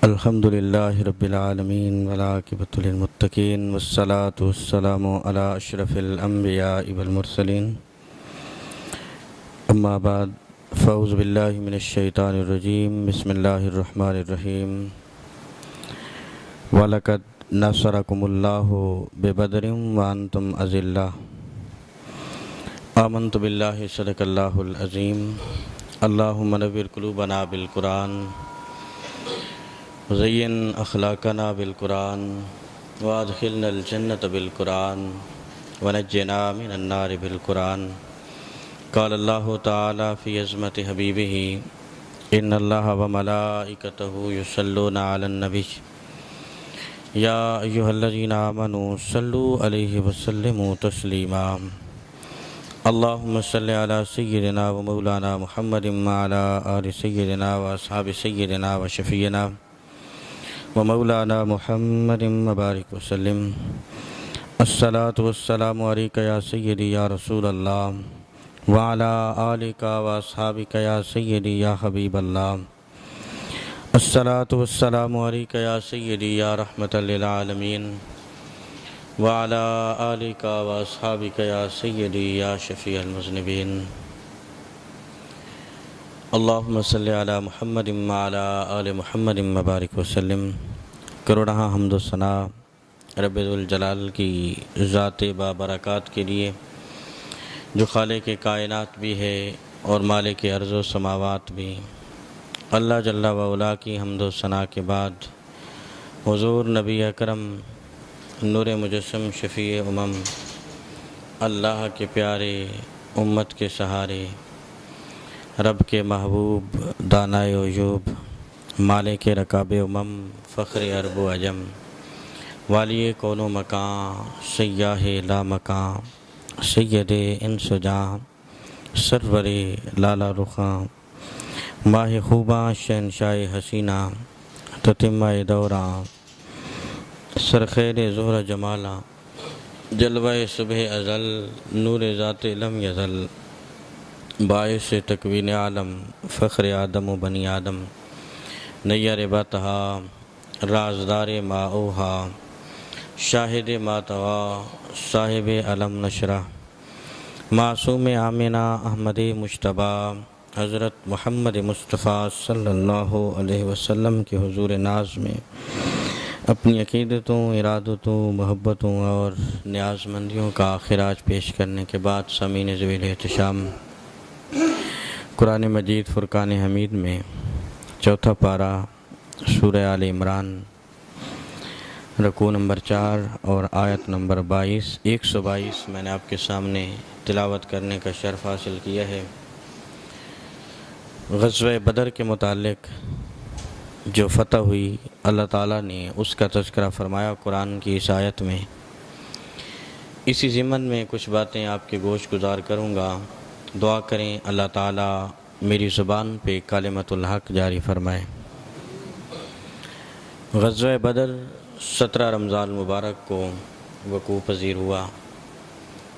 الحمد للہ رب العالمین والعاقبۃ للمتقین والصلاة والسلام علی اشرف الانبیاء والمرسلین اما بعد فاعوذ باللہ من الشیطان الرجیم بسم اللہ الرحمن الرحیم وَلَقَدْ نَصَرَكُمُ اللَّهُ بِبَدْرٍ وَأَنْتُمْ أَذِلَّةٌ آمنت باللہ صدق اللہ العظیم اللہم نوّر قلوبنا بالقرآن زین اخلاقنا بالقرآن وادخلنا الجنة بالقرآن ونجنا من النار بالقرآن قال اللہ تعالی فی عظمت حبیبہ ان اللہ وملائکتہ یصلون علی النبی یا ایہا الذین آمنوا صلوا علیہ وسلموا تسلیما اللہم صلی علی سیدنا و مولانا محمد وعلی آل سیدنا و اصحاب سیدنا و شفیعنا ومولانا محمد مبارک وسلم الصلاة والسلام علیکہ یا سیدی یا رسول اللہ وعلی آلکہ و اصحابکہ یا سیدی یا حبیب اللہ الصلاة والسلام علیکہ یا سیدی یا رحمت للعالمین وعلی آلکہ و اصحابکہ یا سیدی یا شفیع المذنبین اللہم صلی علی محمد وعلی آل محمد مبارک وسلم کروڑہ حمد و ثنا رب ذوالجلال کی ذات بابرکات کے لیے جو خالق کائنات بھی ہے اور مالک ارض و سماوات بھی۔ اللہ جل و علا کی حمد و ثنا کے بعد حضور نبی اکرم نور مجسم شفیع امم اللہ کے پیارے امت کے سہارے رب کے محبوب دانائے عیوب مالک رکاب امم فخر عرب و عجم والی کون و مکان سیاہ لا مکان سید انس و جاں سرور لالا رخاں ماہ خوباں شہنشاہ حسینہ تتمہ دوراں سرخیر زہر جمالا جلوہ صبح ازل نور ذات لم یزل باعث تکوین عالم فخر آدم و بنی آدم نیر باتہا رازدار ما اوہا شاہد ما توا صاحب علم نشرہ معصوم آمنہ احمد مجتبی حضرت محمد مصطفیٰ صلی اللہ علیہ وسلم کے حضور ناز میں اپنی عقیدتوں ارادتوں محبتوں اور نیاز مندیوں کا خراج پیش کرنے کے بعد سامعین ذویل احتشام قرآن مجید فرقان حمید میں چوتھا پارہ سورہ آل عمران رکوع نمبر 4 اور آیت نمبر 122 میں نے آپ کے سامنے تلاوت کرنے کا شرف حاصل کیا ہے۔ غزوہ بدر کے متعلق جو فتح ہوئی اللہ تعالیٰ نے اس کا تذکرہ فرمایا قرآن کی اس آیت میں۔ اسی ضمن میں کچھ باتیں آپ کے گوش گزار کروں گا۔ دعا کریں اللہ تعالیٰ میری زبان پہ کلمۃ الحق جاری فرمائے۔ غزوہ بدر 17 رمضان مبارک کو وقوع پذیر ہوا،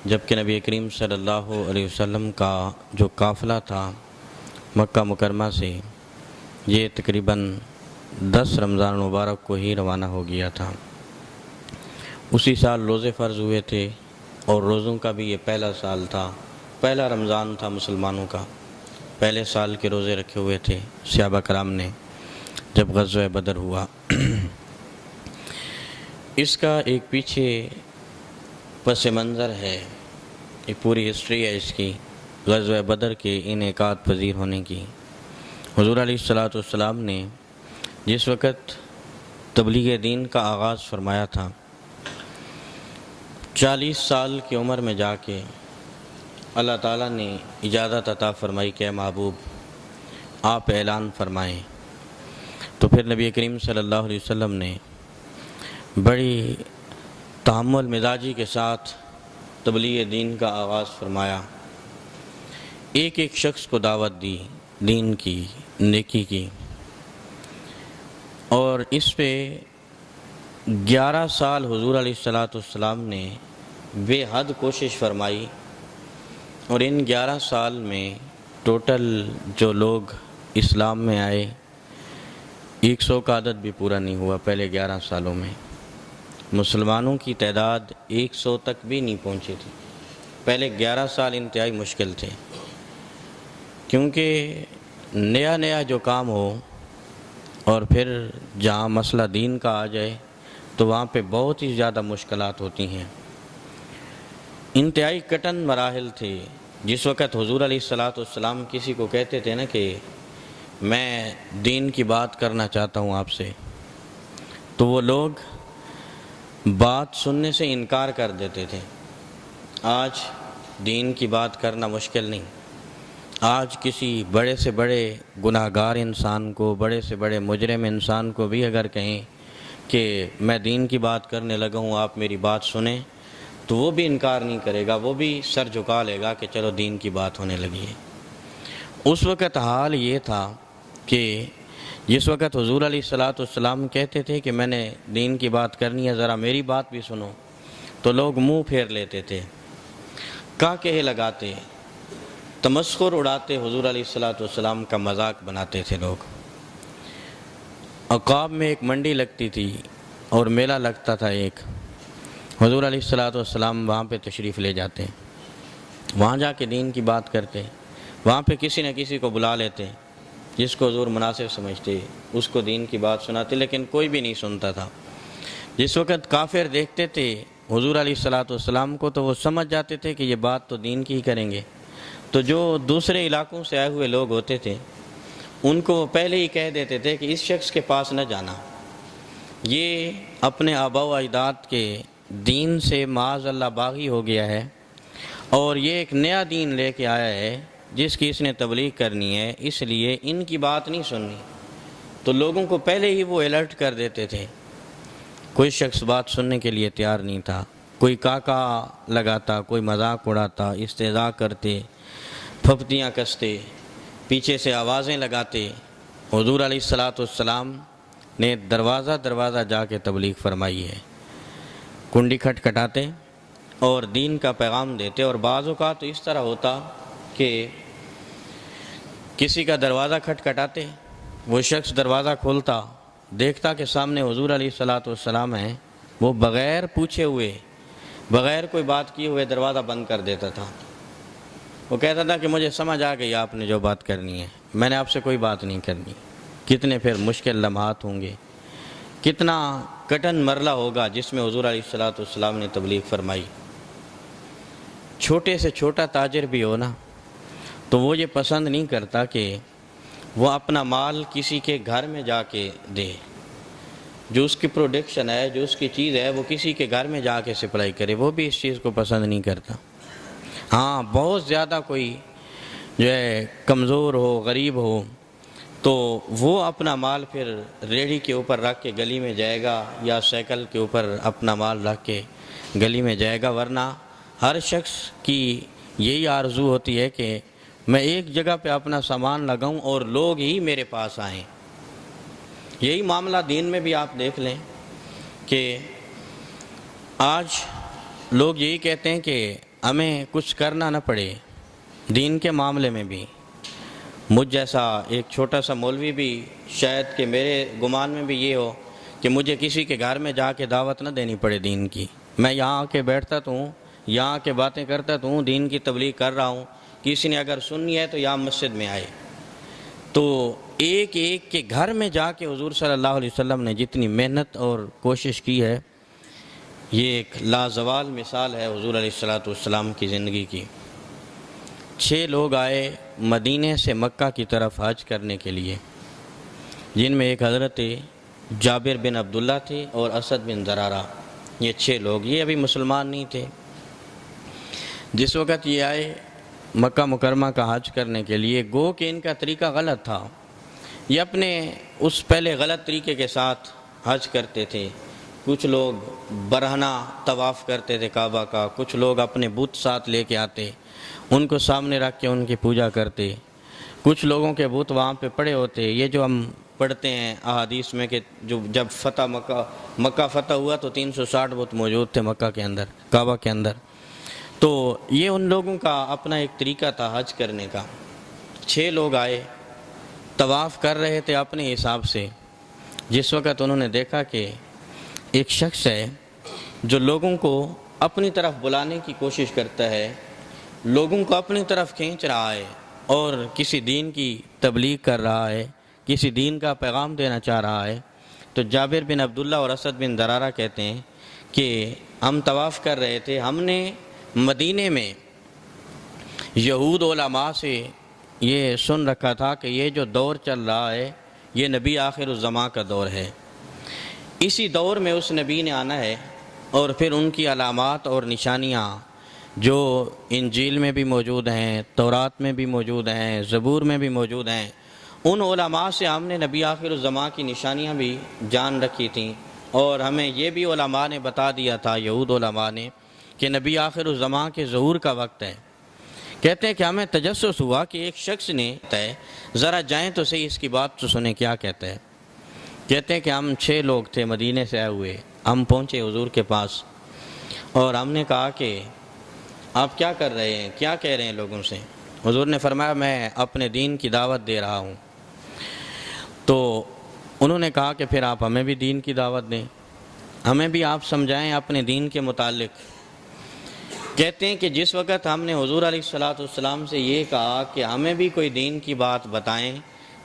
جبکہ نبی کریم صلی اللہ علیہ وسلم کا جو قافلہ تھا مکہ مکرمہ سے یہ تقریباً 10 رمضان مبارک کو ہی روانہ ہو گیا تھا۔ اسی سال روزے فرض ہوئے تھے اور روزوں کا بھی یہ پہلا سال تھا، پہلا رمضان تھا مسلمانوں کا، پہلے سال کے روزے رکھے ہوئے تھے صحابہ کرام نے جب غزوہ بدر ہوا۔ اس کا ایک پیچھے پس منظر ہے، ایک پوری ہسٹری ہے اس کی، غزوہ بدر کے انعقاد پذیر ہونے کی۔ حضور علیہ السلام نے جس وقت تبلیغ دین کا آغاز فرمایا تھا 40 سال کی عمر میں جا کے اللہ تعالیٰ نے اجازت عطا فرمائی کہ اے محبوب آپ اعلان فرمائیں، تو پھر نبی کریم صلی اللہ علیہ وسلم نے بڑی تحمل مزاجی کے ساتھ تبلیغ دین کا آغاز فرمایا، ایک ایک شخص کو دعوت دی دین کی، نیکی کی، اور اس پہ 11 سال حضور علیہ السلام نے بے حد کوشش فرمائی، اور ان 11 سال میں ٹوٹل جو لوگ اسلام میں آئے 100 کا عدد بھی پورا نہیں ہوا پہلے 11 سالوں میں۔ مسلمانوں کی تعداد 100 تک بھی نہیں پہنچی تھی۔ پہلے 11 سال انتہائی مشکل تھے، کیونکہ نیا نیا جو کام ہو اور پھر جہاں مسئلہ دین کا آ جائے تو وہاں پہ بہت ہی زیادہ مشکلات ہوتی ہیں۔ انتہائی کٹن مراحل تھے۔ جس وقت حضور علیہ السلام کسی کو کہتے تھے نا کہ میں دین کی بات کرنا چاہتا ہوں آپ سے، تو وہ لوگ بات سننے سے انکار کر دیتے تھے۔ آج دین کی بات کرنا مشکل نہیں۔ آج کسی بڑے سے بڑے گناہگار انسان کو، بڑے سے بڑے مجرم انسان کو بھی اگر کہیں کہ میں دین کی بات کرنے لگا ہوں، آپ میری بات سنیں، تو وہ بھی انکار نہیں کرے گا، وہ بھی سر جھکا لے گا کہ چلو دین کی بات ہونے لگی ہے۔ اس وقت حال یہ تھا کہ جس وقت حضور علیہ السلام کہتے تھے کہ میں نے دین کی بات کرنی ہے، ذرا میری بات بھی سنو، تو لوگ منہ پھیر لیتے تھے، کہے لگاتے، تمسخر اڑاتے، حضور علیہ السلام کا مذاق بناتے تھے لوگ۔ عقاب میں ایک منڈی لگتی تھی اور میلہ لگتا تھا ایک، حضور علیہ السلام وہاں پہ تشریف لے جاتے، وہاں جا کے دین کی بات کرتے، وہاں پہ کسی نہ کسی کو بلا لیتے جس کو حضور مناسب سمجھتے، اس کو دین کی بات سناتے، لیکن کوئی بھی نہیں سنتا تھا۔ جس وقت کافر دیکھتے تھے حضور علیہ السلام کو تو وہ سمجھ جاتے تھے کہ یہ بات تو دین کی ہی کریں گے، تو جو دوسرے علاقوں سے آئے ہوئے لوگ ہوتے تھے ان کو پہلے ہی کہہ دیتے تھے کہ اس شخص کے پاس نہ جانا، یہ اپنے آباء و اجداد کے دین سے معاذ اللہ باغی ہو گیا ہے، اور یہ ایک نیا دین لے کے آیا ہے جس کی اس نے تبلیغ کرنی ہے، اس لیے ان کی بات نہیں سننی۔ تو لوگوں کو پہلے ہی وہ الرٹ کر دیتے تھے۔ کوئی شخص بات سننے کے لیے تیار نہیں تھا، کوئی کاکا لگاتا، کوئی مذاق اڑاتا، استہزاء کرتے، پھپتیاں کستے، پیچھے سے آوازیں لگاتے۔ حضور علیہ السلام نے دروازہ جا کے تبلیغ فرمائی ہے، کنڈی کھٹکھٹاتے اور دین کا پیغام دیتے۔ اور بعض اوقات تو اس طرح ہوتا کہ کسی کا دروازہ کھٹکھٹاتے، وہ شخص دروازہ کھولتا، دیکھتا کہ سامنے حضور علیہ السلام ہیں، وہ بغیر پوچھے ہوئے، بغیر کوئی بات کیے ہوئے دروازہ بند کر دیتا تھا۔ وہ کہتا تھا کہ مجھے سمجھ آ گئی آپ نے جو بات کرنی ہے، میں نے آپ سے کوئی بات نہیں کرنی۔ کتنے پھر مشکل لمحات ہوں گے، کتنا کٹن مرلہ ہوگا جس میں حضور علیہ السلام نے تبلیغ فرمائی۔ چھوٹے سے چھوٹا تاجر بھی ہو نا، تو وہ یہ پسند نہیں کرتا کہ وہ اپنا مال کسی کے گھر میں جا کے دے، جو اس کی پروڈکشن ہے، جو اس کی چیز ہے، وہ کسی کے گھر میں جا کے سپلائی کرے، وہ بھی اس چیز کو پسند نہیں کرتا۔ ہاں بہت زیادہ کوئی جو ہے کمزور ہو، غریب ہو، تو وہ اپنا مال پھر ریڑھی کے اوپر رکھ کے گلی میں جائے گا، یا سائیکل کے اوپر اپنا مال رکھ کے گلی میں جائے گا۔ ورنہ ہر شخص کی یہی آرزو ہوتی ہے کہ میں ایک جگہ پہ اپنا سامان لگاؤں اور لوگ ہی میرے پاس آئیں۔ یہی معاملہ دین میں بھی آپ دیکھ لیں کہ آج لوگ یہی کہتے ہیں کہ ہمیں کچھ کرنا نہ پڑے دین کے معاملے میں بھی۔ مجھ جیسا ایک چھوٹا سا مولوی بھی شاید کہ میرے گمان میں بھی یہ ہو کہ مجھے کسی کے گھر میں جا کے دعوت نہ دینی پڑے دین کی، میں یہاں آ کے بیٹھتا تو ہوں، یہاں آ کے باتیں کرتا تو ہوں، دین کی تبلیغ کر رہا ہوں، کسی نے اگر سننی ہے تو یہاں مسجد میں آئے۔ تو ایک ایک کے گھر میں جا کے حضور صلی اللہ علیہ وسلم نے جتنی محنت اور کوشش کی ہے، یہ ایک لازوال مثال ہے حضور علیہ السلام کی زندگی کی۔ 6 لوگ آئے مدینے سے مکہ کی طرف حج کرنے کے لیے، جن میں ایک حضرت جابر بن عبداللہ تھے اور اسد بن زرارہ۔ یہ 6 لوگ، یہ ابھی مسلمان نہیں تھے۔ جس وقت یہ آئے مکہ مکرمہ کا حج کرنے کے لیے، گو کہ ان کا طریقہ غلط تھا، یہ اپنے اس پہلے غلط طریقے کے ساتھ حج کرتے تھے۔ کچھ لوگ برہنہ طواف کرتے تھے کعبہ کا، کچھ لوگ اپنے بت ساتھ لے کے آتے، ان کو سامنے رکھ کے ان کی پوجا کرتے، کچھ لوگوں کے بت وہاں پہ پڑے ہوتے۔ یہ جو ہم پڑھتے ہیں احادیث میں کہ جب مکہ فتح ہوا تو 360 بت موجود تھے مکہ کے اندر، کعبہ کے اندر۔ تو یہ ان لوگوں کا اپنا ایک طریقہ تھا حج کرنے کا۔ 6 لوگ آئے، طواف کر رہے تھے اپنے حساب سے، جس وقت انہوں نے دیکھا کہ ایک شخص ہے جو لوگوں کو اپنی طرف بلانے کی کوشش کرتا ہے، لوگوں کو اپنی طرف کھینچ رہا ہے اور کسی دین کی تبلیغ کر رہا ہے، کسی دین کا پیغام دینا چاہ رہا ہے، تو جابر بن عبداللہ اور اسد بن درارہ کہتے ہیں کہ ہم طواف کر رہے تھے، ہم نے مدینے میں یہود علماء سے یہ سن رکھا تھا کہ یہ جو دور چل رہا ہے یہ نبی آخر الزماں کا دور ہے، اسی دور میں اس نبی نے آنا ہے، اور پھر ان کی علامات اور نشانیاں جو انجیل میں بھی موجود ہیں، تورات میں بھی موجود ہیں، زبور میں بھی موجود ہیں، ان علماء سے ہم نے نبی آخر الزماں کی نشانیاں بھی جان رکھی تھیں، اور ہمیں یہ بھی علماء نے بتا دیا تھا، یہود علماء نے، کہ نبی آخر الزماں کے ظہور کا وقت ہے۔ کہتے ہیں کہ ہمیں تجسس ہوا کہ ایک شخص نے ذرا جائیں تو صحیح اس کی بات تو سنیں کیا کہتا ہے۔ کہتے ہیں کہ ہم 6 لوگ تھے مدینے سے آئے ہوئے، ہم پہنچے حضور کے پاس اور ہم نے کہا کہ آپ کیا کر رہے ہیں، کیا کہہ رہے ہیں لوگوں سے؟ حضور نے فرمایا میں اپنے دین کی دعوت دے رہا ہوں۔ تو انہوں نے کہا کہ پھر آپ ہمیں بھی دین کی دعوت دیں، ہمیں بھی آپ سمجھائیں اپنے دین کے متعلق۔ کہتے ہیں کہ جس وقت ہم نے حضور علیہ السلام سے یہ کہا کہ ہمیں بھی کوئی دین کی بات بتائیں،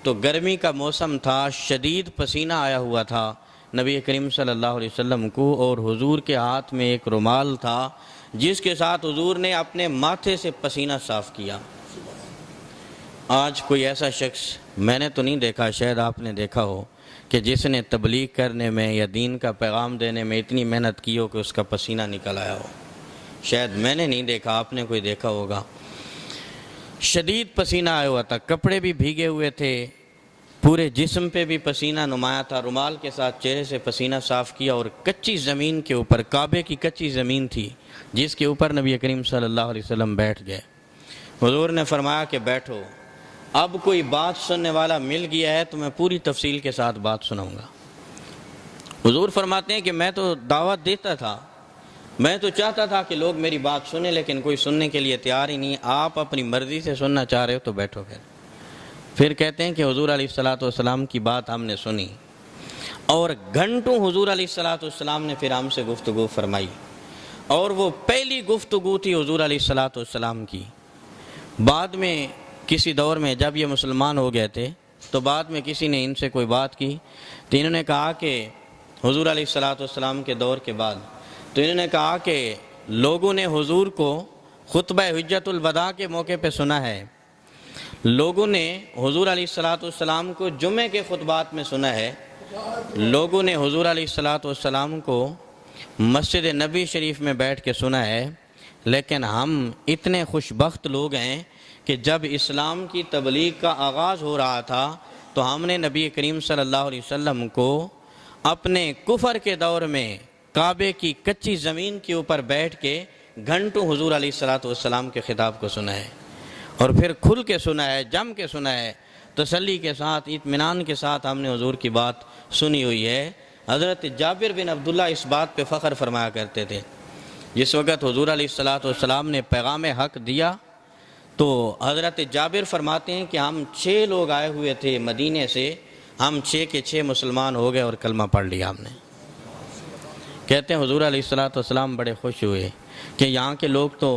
تو گرمی کا موسم تھا، شدید پسینہ آیا ہوا تھا نبی کریم صلی اللہ علیہ وسلم کو، اور حضور کے ہاتھ میں ایک رومال تھا جس کے ساتھ حضور نے اپنے ماتھے سے پسینہ صاف کیا۔ آج کوئی ایسا شخص میں نے تو نہیں دیکھا، شاید آپ نے دیکھا ہو، کہ جس نے تبلیغ کرنے میں یا دین کا پیغام دینے میں اتنی محنت کی ہو کہ اس کا پسینہ نکل آیا ہو۔ شاید میں نے نہیں دیکھا، آپ نے کوئی دیکھا ہوگا۔ شدید پسینہ آیا ہوا تھا، کپڑے بھی بھیگے ہوئے تھے، پورے جسم پہ بھی پسینہ نمایاں تھا، رومال کے ساتھ چہرے سے پسینہ صاف کیا، اور کچی زمین کے اوپر، کعبے کی کچی زمین تھی جس کے اوپر نبی کریم صلی اللہ علیہ وسلم بیٹھ گئے۔ حضور نے فرمایا کہ بیٹھو، اب کوئی بات سننے والا مل گیا ہے تو میں پوری تفصیل کے ساتھ بات سناؤں گا۔ حضور فرماتے ہیں کہ میں تو دعوت دیتا تھا، میں تو چاہتا تھا کہ لوگ میری بات سنیں، لیکن کوئی سننے کے لیے تیار ہی نہیں، آپ اپنی مرضی سے سننا چاہ رہے ہو تو بیٹھو۔ پھر کہتے ہیں کہ حضور علیہ السلام کی بات ہم نے سنی، اور گھنٹوں حضور علیہ السلام نے پھر ہم سے گفتگو فرمائی، اور وہ پہلی گفتگو تھی حضور علیہ السلام کی۔ بعد میں کسی دور میں جب یہ مسلمان ہو گئے تھے تو بعد میں کسی نے ان سے کوئی بات کی تو انہوں نے کہا کہ حضور علیہ السلام کے دور کے بعد تو انہوں نے کہا کہ لوگوں نے حضور کو خطبہ حجت الوداع کے موقع پہ سنا ہے، لوگوں نے حضور علیہ السلام کو جمعے کے خطبات میں سنا ہے، لوگوں نے حضور علیہ السلام کو مسجد نبی شریف میں بیٹھ کے سنا ہے، لیکن ہم اتنے خوش بخت لوگ ہیں کہ جب اسلام کی تبلیغ کا آغاز ہو رہا تھا تو ہم نے نبی کریم صلی اللہ علیہ وسلم کو اپنے کفر کے دور میں کعبے کی کچی زمین کے اوپر بیٹھ کے گھنٹوں حضور علیہ السلام کے خطاب کو سنا ہے، اور پھر کھل کے سنا ہے، جم کے سنا ہے، تسلی کے ساتھ، اطمینان کے ساتھ ہم نے حضور کی بات سنی ہوئی ہے۔ حضرت جابر بن عبداللہ اس بات پہ فخر فرمایا کرتے تھے، جس وقت حضور علیہ السلام نے پیغام حق دیا تو حضرت جابر فرماتے ہیں کہ ہم 6 لوگ آئے ہوئے تھے مدینے سے، ہم 6 کے 6 مسلمان ہو گئے اور کلمہ پڑھ لیا ہم نے۔ کہتے ہیں حضور علیہ السلام بڑے خوش ہوئے کہ یہاں کے لوگ تو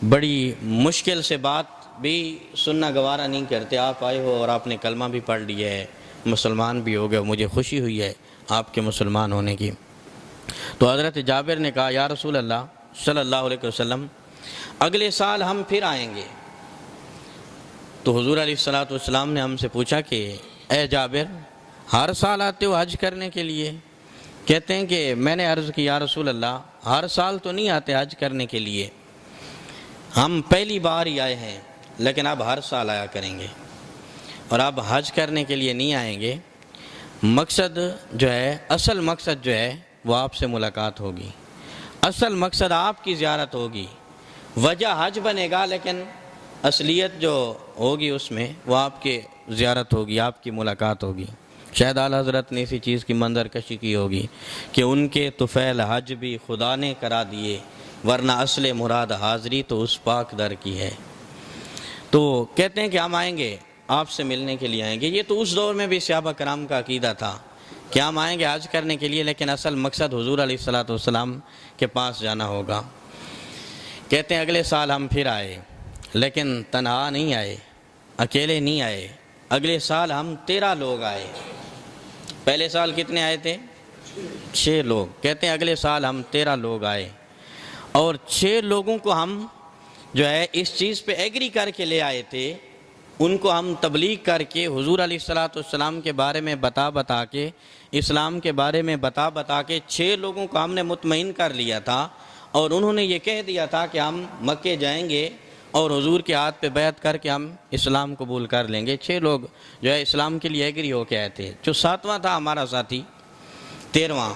بڑی مشکل سے بات بھی سننا گوارا نہیں کرتے، آپ آئے ہو اور آپ نے کلمہ بھی پڑھ لیا ہے، مسلمان بھی ہو گئے، مجھے خوشی ہوئی ہے آپ کے مسلمان ہونے کی۔ تو حضرت جابر نے کہا یا رسول اللہ صلی اللہ علیہ وسلم اگلے سال ہم پھر آئیں گے۔ تو حضور علیہ السلام نے ہم سے پوچھا کہ اے جابر ہر سال آتے ہو حج کرنے کے لیے؟ کہتے ہیں کہ میں نے عرض کی یا رسول اللہ ہر سال تو نہیں آتے حج کرنے کے لیے، ہم پہلی بار ہی آئے ہیں، لیکن اب ہر سال آیا کریں گے، اور اب حج کرنے کے لیے نہیں آئیں گے، مقصد جو ہے، اصل مقصد جو ہے وہ آپ سے ملاقات ہوگی، اصل مقصد آپ کی زیارت ہوگی، وجہ حج بنے گا لیکن اصلیت جو ہوگی اس میں وہ آپ کی زیارت ہوگی، آپ کی ملاقات ہوگی۔ شاید اعلیٰ حضرت نے اسی چیز کی منظر کشی کی ہوگی کہ ان کے طفیل حج بھی خدا نے کرا دیے، ورنہ اصل مراد حاضری تو اس پاک در کی ہے۔ تو کہتے ہیں کہ ہم آئیں گے، آپ سے ملنے کے لیے آئیں گے۔ یہ تو اس دور میں بھی صحابہ کرام کا عقیدہ تھا کہ ہم آئیں گے حج کرنے کے لیے، لیکن اصل مقصد حضور علیہ الصلوۃ والسلام کے پاس جانا ہوگا۔ کہتے ہیں اگلے سال ہم پھر آئے، لیکن تنہا نہیں آئے، اکیلے نہیں آئے، اگلے سال ہم 13 لوگ آئے۔ پہلے سال کتنے آئے تھے؟ 6 لوگ۔ کہتے ہیں اگلے سال ہم 13 لوگ آئے، اور 6 لوگوں کو ہم جو ہے اس چیز پہ ایگری کر کے لے آئے تھے، ان کو ہم تبلیغ کر کے حضور علیہ الصلوۃ والسلام کے بارے میں بتا کے، اسلام کے بارے میں بتا کے 6 لوگوں کو ہم نے مطمئن کر لیا تھا، اور انہوں نے یہ کہہ دیا تھا کہ ہم مکے جائیں گے اور حضور کے ہاتھ پہ بیعت کر کے ہم اسلام قبول کر لیں گے۔ 6 لوگ جو ہے اسلام کے لیے ایگری ہو کے آئے تھے۔ جو 7واں تھا ہمارا ساتھی، 13واں،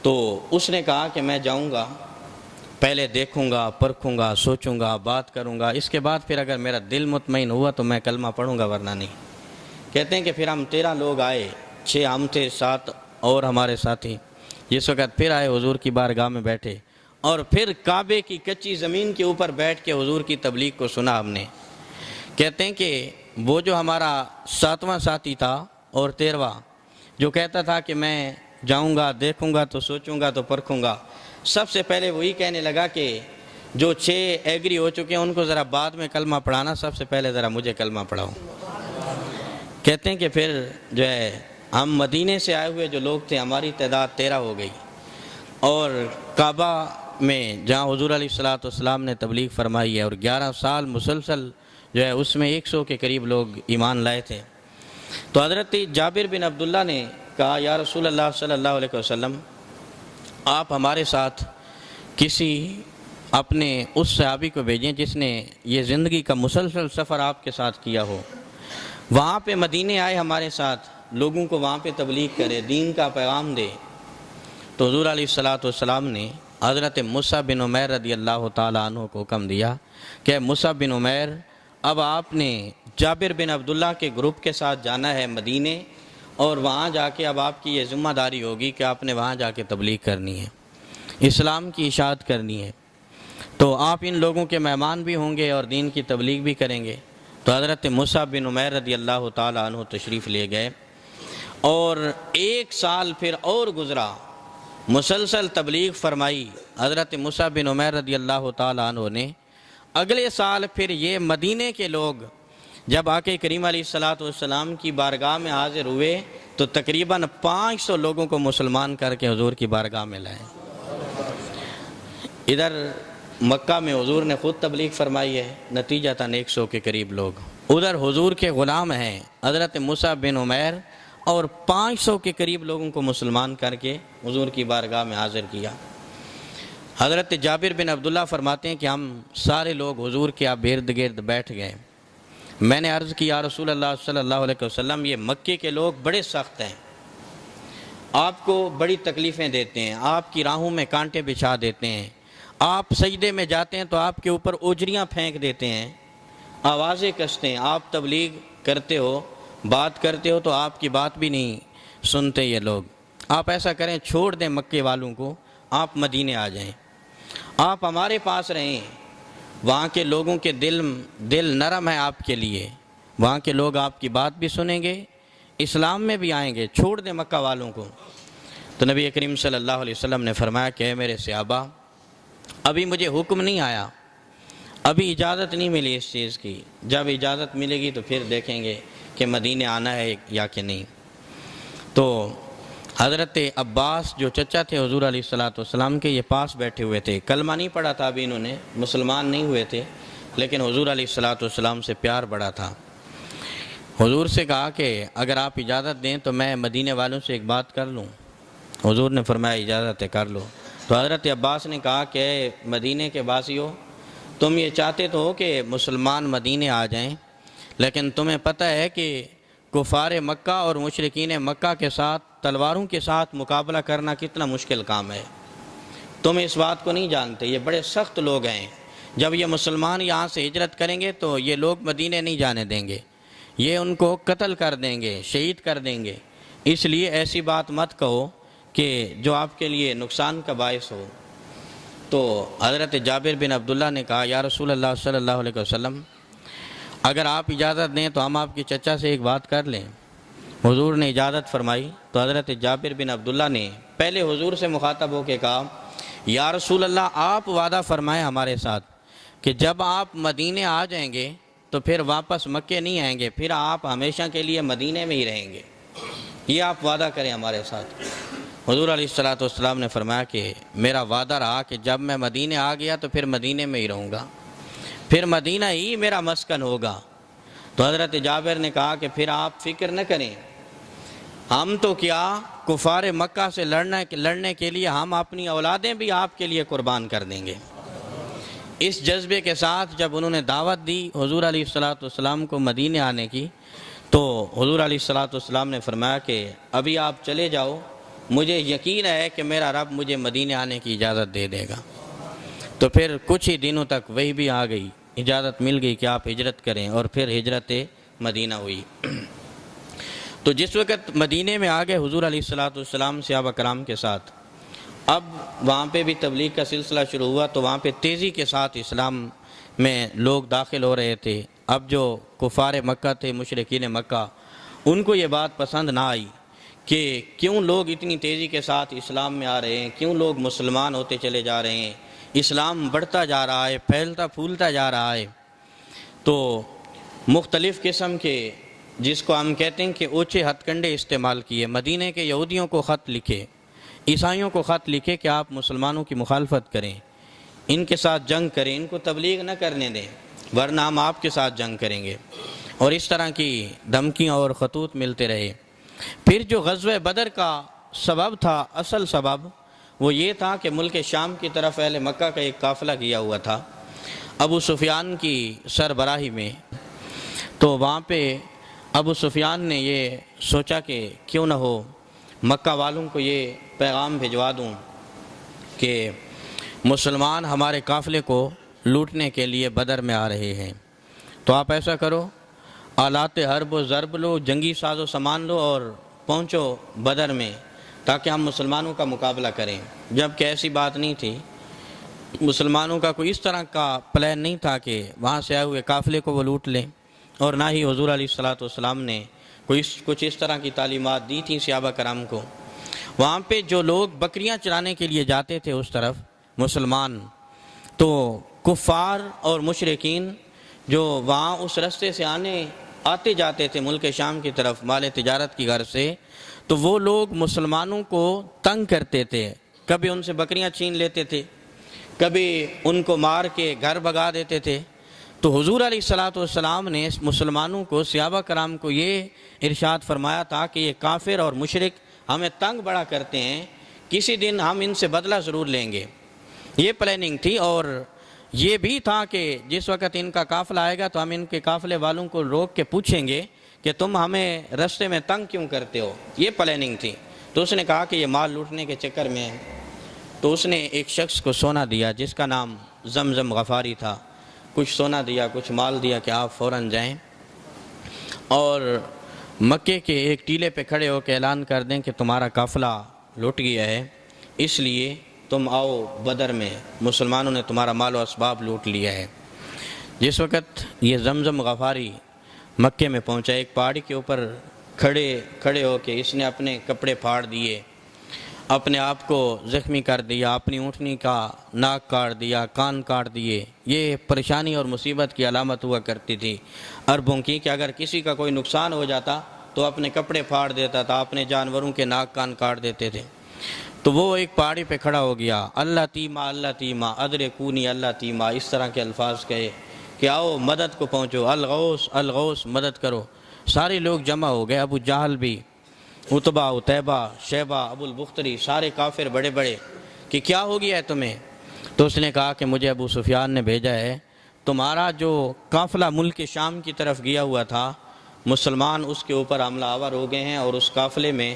تو اس نے کہا کہ میں جاؤں گا، پہلے دیکھوں گا، پرکھوں گا، سوچوں گا، بات کروں گا، اس کے بعد پھر اگر میرا دل مطمئن ہوا تو میں کلمہ پڑھوں گا، ورنہ نہیں۔ کہتے ہیں کہ پھر ہم 13 لوگ آئے، 6 ہم تھے، 7 اور ہمارے ساتھی۔ جس وقت پھر آئے حضور کی بارگاہ میں بیٹھے، اور پھر کعبے کی کچی زمین کے اوپر بیٹھ کے حضور کی تبلیغ کو سنا ہم نے۔ کہتے ہیں کہ وہ جو ہمارا 7واں ساتھی تھا اور 13واں، جو کہتا تھا کہ میں جاؤں گا، دیکھوں گا تو سوچوں گا تو پرکھوں گا، سب سے پہلے وہی کہنے لگا کہ جو 6 ایگری ہو چکے ہیں ان کو ذرا بعد میں کلمہ پڑھانا، سب سے پہلے ذرا مجھے کلمہ پڑھاؤ۔ کہتے ہیں کہ پھر جو ہے ہم مدینے سے آئے ہوئے جو لوگ تھے، ہماری تعداد 13 ہو گئی، اور کعبہ میں جہاں حضور علیہ الصلوۃ والسلام نے تبلیغ فرمائی ہے، اور 11 سال مسلسل جو ہے اس میں 100 کے قریب لوگ ایمان لائے تھے۔ تو حضرت جابر بن عبداللہ نے کہا یا رسول اللہ صلی اللہ علیہ وسلم، آپ ہمارے ساتھ کسی اپنے اس صحابی کو بھیجیں جس نے یہ زندگی کا مسلسل سفر آپ کے ساتھ کیا ہو، وہاں پہ مدینے آئے ہمارے ساتھ، لوگوں کو وہاں پہ تبلیغ کرے، دین کا پیغام دے۔ تو حضور علیہ الصلوۃ والسلام نے حضرت مصعب بن عمیر رضی اللہ تعالیٰ عنہ کو حکم دیا کہ مصعب بن عمیر، اب آپ نے جابر بن عبداللہ کے گروپ کے ساتھ جانا ہے مدینے، اور وہاں جا کے اب آپ کی یہ ذمہ داری ہوگی کہ آپ نے وہاں جا کے تبلیغ کرنی ہے، اسلام کی اشاعت کرنی ہے، تو آپ ان لوگوں کے مہمان بھی ہوں گے اور دین کی تبلیغ بھی کریں گے۔ تو حضرت مصعب بن عمیر رضی اللہ تعالیٰ عنہ تشریف لے گئے، اور 1 سال پھر اور گزرا، مسلسل تبلیغ فرمائی حضرت مصعب بن عمیر رضی اللہ تعالیٰ عنہ نے۔ اگلے سال پھر یہ مدینے کے لوگ جب آقا کریم علیہ الصلوۃ والسلام کی بارگاہ میں حاضر ہوئے تو تقریباً 500 لوگوں کو مسلمان کر کے حضور کی بارگاہ میں لائے۔ ادھر مکہ میں حضور نے خود تبلیغ فرمائی ہے، نتیجہ تھا 100 کے قریب لوگ، ادھر حضور کے غلام ہیں حضرت مصعب بن عمیر، اور 500 کے قریب لوگوں کو مسلمان کر کے حضور کی بارگاہ میں حاضر کیا۔ حضرت جابر بن عبداللہ فرماتے ہیں کہ ہم سارے لوگ حضور کے آپ ارد گرد بیٹھ گئے۔ میں نے عرض کی یا رسول اللہ صلی اللہ علیہ وسلم، یہ مکے کے لوگ بڑے سخت ہیں، آپ کو بڑی تکلیفیں دیتے ہیں، آپ کی راہوں میں کانٹے بچھا دیتے ہیں، آپ سجدے میں جاتے ہیں تو آپ کے اوپر اوجریاں پھینک دیتے ہیں، آوازیں کستے ہیں، آپ تبلیغ کرتے ہو، بات کرتے ہو تو آپ کی بات بھی نہیں سنتے یہ لوگ۔ آپ ایسا کریں، چھوڑ دیں مکے والوں کو، آپ مدینے آ جائیں، آپ ہمارے پاس رہیں، وہاں کے لوگوں کے دل نرم ہے آپ کے لیے، وہاں کے لوگ آپ کی بات بھی سنیں گے، اسلام میں بھی آئیں گے، چھوڑ دیں مکہ والوں کو۔ تو نبی کریم صلی اللہ علیہ وسلم نے فرمایا کہ اے میرے صحابہ، ابھی مجھے حکم نہیں آیا، ابھی اجازت نہیں ملی اس چیز کی، جب اجازت ملے گی تو پھر دیکھیں گے کہ مدینے آنا ہے یا کہ نہیں۔ تو حضرت عباس جو چچا تھے حضور علیہ الصلوۃ والسلام کے، یہ پاس بیٹھے ہوئے تھے، کلمہ نہیں پڑھا تھا ابھی انہوں نے، مسلمان نہیں ہوئے تھے، لیکن حضور علیہ الصلوۃ والسلام سے پیار بڑا تھا۔ حضور سے کہا کہ اگر آپ اجازت دیں تو میں مدینے والوں سے ایک بات کر لوں۔ حضور نے فرمایا اجازت ہے، کر لو۔ تو حضرت عباس نے کہا کہ مدینے کے باسیو، تم یہ چاہتے تو ہو کہ مسلمان مدینے آ جائیں، لیکن تمہیں پتہ ہے کہ کفار مکہ اور مشرکین مکہ کے ساتھ تلواروں کے ساتھ مقابلہ کرنا کتنا مشکل کام ہے، تم اس بات کو نہیں جانتے، یہ بڑے سخت لوگ ہیں، جب یہ مسلمان یہاں سے ہجرت کریں گے تو یہ لوگ مدینے نہیں جانے دیں گے، یہ ان کو قتل کر دیں گے، شہید کر دیں گے، اس لیے ایسی بات مت کہو کہ جو آپ کے لیے نقصان کا باعث ہو۔ تو حضرت جابر بن عبداللہ نے کہا یا رسول اللہ صلی اللہ علیہ وسلم، اگر آپ اجازت دیں تو ہم آپ کے چچا سے ایک بات کر لیں۔ حضور نے اجازت فرمائی تو حضرت جابر بن عبداللہ نے پہلے حضور سے مخاطب ہو کے کہا یا رسول اللہ آپ وعدہ فرمائیں ہمارے ساتھ کہ جب آپ مدینے آ جائیں گے تو پھر واپس مکے نہیں آئیں گے، پھر آپ ہمیشہ کے لیے مدینے میں ہی رہیں گے، یہ آپ وعدہ کریں ہمارے ساتھ۔ حضور علیہ الصلوۃ نے فرمایا کہ میرا وعدہ رہا کہ جب میں مدینے آ گیا تو پھر مدینے میں ہی رہوں گا، پھر مدینہ ہی میرا مسکن ہوگا۔ تو حضرت جابر نے کہا کہ پھر آپ فکر نہ کریں، ہم تو کیا کفار مکہ سے لڑنے کے لیے ہم اپنی اولادیں بھی آپ کے لیے قربان کر دیں گے۔ اس جذبے کے ساتھ جب انہوں نے دعوت دی حضور علیہ الصلوۃ کو مدینے آنے کی، تو حضور علیہ الصلوۃ نے فرمایا کہ ابھی آپ چلے جاؤ، مجھے یقین ہے کہ میرا رب مجھے مدینے آنے کی اجازت دے دے گا۔ تو پھر کچھ ہی دنوں تک وہی بھی آ گئی، اجازت مل گئی کہ آپ ہجرت کریں، اور پھر ہجرت مدینہ ہوئی۔ تو جس وقت مدینے میں آگئے حضور علیہ الصلوۃ صحابہ کرام کے ساتھ، اب وہاں پہ بھی تبلیغ کا سلسلہ شروع ہوا، تو وہاں پہ تیزی کے ساتھ اسلام میں لوگ داخل ہو رہے تھے۔ اب جو کفار مکہ تھے، مشرکین مکہ، ان کو یہ بات پسند نہ آئی کہ کیوں لوگ اتنی تیزی کے ساتھ اسلام میں آ رہے ہیں، کیوں لوگ مسلمان ہوتے چلے جا رہے ہیں، اسلام بڑھتا جا رہا ہے، پھیلتا پھولتا جا رہا ہے۔ تو مختلف قسم کے، جس کو ہم کہتے ہیں کہ اونچے ہتھ کنڈے استعمال کیے، مدینے کے یہودیوں کو خط لکھے، عیسائیوں کو خط لکھے کہ آپ مسلمانوں کی مخالفت کریں، ان کے ساتھ جنگ کریں، ان کو تبلیغ نہ کرنے دیں، ورنہ ہم آپ کے ساتھ جنگ کریں گے، اور اس طرح کی دھمکیاں اور خطوط ملتے رہے۔ پھر جو غزوہ بدر کا سبب تھا، اصل سبب وہ یہ تھا کہ ملک شام کی طرف اہل مکہ کا ایک قافلہ گیا ہوا تھا ابو سفیان کی سربراہی میں۔ تو وہاں پہ ابو سفیان نے یہ سوچا کہ کیوں نہ ہو مکہ والوں کو یہ پیغام بھجوا دوں کہ مسلمان ہمارے قافلے کو لوٹنے کے لیے بدر میں آ رہے ہیں، تو آپ ایسا کرو، آلات حرب و ضرب لو، جنگی ساز و سامان لو اور پہنچو بدر میں، تاکہ ہم مسلمانوں کا مقابلہ کریں۔ جبکہ ایسی بات نہیں تھی، مسلمانوں کا کوئی اس طرح کا پلان نہیں تھا کہ وہاں سے آئے ہوئے قافلے کو وہ لوٹ لیں، اور نہ ہی حضور علیہ الصلوۃ نے کچھ اس طرح کی تعلیمات دی تھیں صحابہ کرام کو۔ وہاں پہ جو لوگ بکریاں چرانے کے لیے جاتے تھے اس طرف مسلمان، تو کفار اور مشرکین جو وہاں اس رستے سے آتے جاتے تھے ملک شام کی طرف مال تجارت کی غرض سے، تو وہ لوگ مسلمانوں کو تنگ کرتے تھے، کبھی ان سے بکریاں چھین لیتے تھے، کبھی ان کو مار کے گھر بھگا دیتے تھے۔ تو حضور علیہ الصلوۃ نے مسلمانوں کو، صحابہ کرام کو یہ ارشاد فرمایا تھا کہ یہ کافر اور مشرک ہمیں تنگ بڑا کرتے ہیں، کسی دن ہم ان سے بدلہ ضرور لیں گے۔ یہ پلاننگ تھی، اور یہ بھی تھا کہ جس وقت ان کا قافلہ آئے گا تو ہم ان کے قافلے والوں کو روک کے پوچھیں گے کہ تم ہمیں رستے میں تنگ کیوں کرتے ہو، یہ پلاننگ تھی۔ تو اس نے کہا کہ یہ مال لوٹنے کے چکر میں ہے۔ تو اس نے ایک شخص کو سونا دیا جس کا نام زمزم غفاری تھا، کچھ سونا دیا، کچھ مال دیا کہ آپ فوراً جائیں اور مکے کے ایک ٹیلے پہ کھڑے ہو کے اعلان کر دیں کہ تمہارا قافلہ لوٹ گیا ہے، اس لیے تم آؤ بدر میں، مسلمانوں نے تمہارا مال و اسباب لوٹ لیا ہے۔ جس وقت یہ زمزم غفاری مکے میں پہنچا، ایک پہاڑی کے اوپر کھڑے ہو کے اس نے اپنے کپڑے پھاڑ دیے، اپنے آپ کو زخمی کر دیا، اپنی اونٹنی کا ناک کاٹ دیا، کان کاٹ دیے۔ یہ پریشانی اور مصیبت کی علامت ہوا کرتی تھی عربوں کی، کہ اگر کسی کا کوئی نقصان ہو جاتا تو اپنے کپڑے پھاڑ دیتا تھا، اپنے جانوروں کے ناک کان کاٹ دیتے تھے۔ تو وہ ایک پہاڑی پہ کھڑا ہو گیا، اللہ تیما اللہ تیما ادرکونی اللہ تیما، اس طرح کے الفاظ کہے کہ آؤ مدد کو پہنچو، الغوث الغوث، مدد کرو۔ سارے لوگ جمع ہو گئے، ابو جہل بھی، عتبہ، عتیبہ، شیبہ، ابو البختری، سارے کافر بڑے بڑے، کہ کیا ہو گیا ہے تمہیں؟ تو اس نے کہا کہ مجھے ابو سفیان نے بھیجا ہے، تمہارا جو قافلہ ملک شام کی طرف گیا ہوا تھا، مسلمان اس کے اوپر حملہ آور ہو گئے ہیں، اور اس قافلے میں